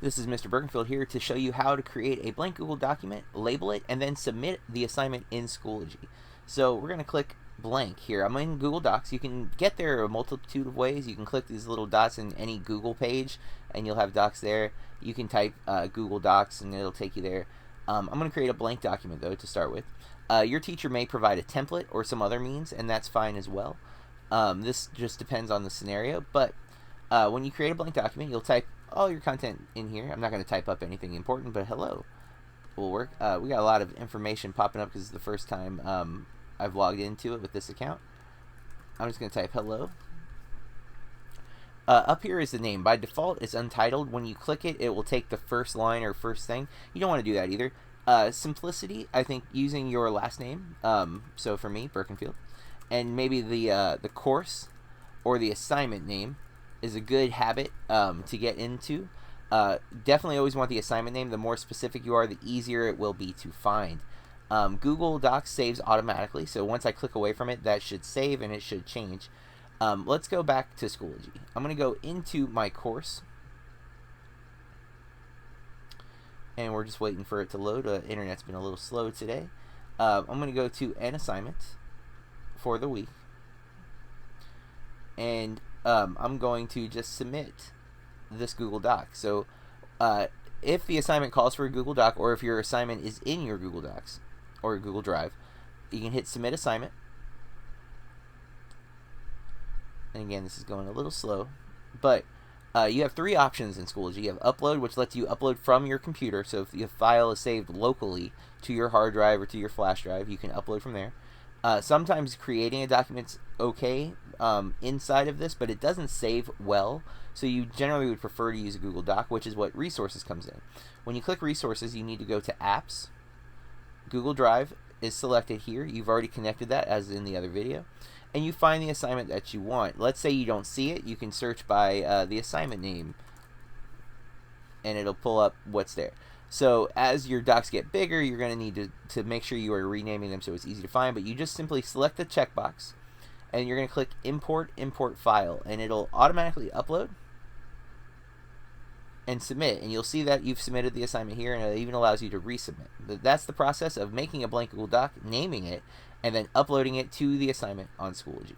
This is Mr. Birkenfield here to show you how to create a blank Google document, label it, and then submit the assignment in Schoology. So we're going to click blank here. I'm in Google Docs. You can get there a multitude of ways. You can click these little dots in any Google page and you'll have docs there. You can type Google Docs and it'll take you there. I'm going to create a blank document though to start with. Your teacher may provide a template or some other means, and that's fine as well. This just depends on the scenario, but when you create a blank document, you'll type all your content in here. I'm not going to type up anything important, but hello will work. We got a lot of information popping up because it's the first time I've logged into it with this account. I'm just going to type hello. Up here is the name. By default, it's untitled. When you click it, it will take the first line or first thing. You don't want to do that either. Simplicity, I think, using your last name. So for me, Birkenfield, and maybe the course or the assignment name is a good habit to get into. Definitely always want the assignment name. The more specific you are, the easier it will be to find. Google Docs saves automatically, so once I click away from it, that should save and it should change. Let's go back to Schoology. I'm going to go into my course, and we're just waiting for it to load. Internet's been a little slow today. I'm going to go to an assignment for the week, and I'm going to just submit this Google Doc. So if the assignment calls for a Google Doc, or if your assignment is in your Google Docs or Google Drive, you can hit submit assignment. And again, this is going a little slow, but you have three options in Schoology. You have upload, which lets you upload from your computer. So if the file is saved locally to your hard drive or to your flash drive, you can upload from there. Sometimes creating a document's okay inside of this, but it doesn't save well, so you generally would prefer to use a Google Doc, which is what resources comes in. When you click resources, you need to go to apps. Google Drive is selected here. You've already connected that as in the other video, and you find the assignment that you want. Let's say you don't see it, you can search by the assignment name and it'll pull up what's there. So as your docs get bigger, you're going to need to make sure you are renaming them so it's easy to find, but you just simply select the checkbox and you're going to click import file, and it'll automatically upload and submit, and you'll see that you've submitted the assignment here, and it even allows you to resubmit. That's the process of making a blank Google Doc, naming it, and then uploading it to the assignment on Schoology.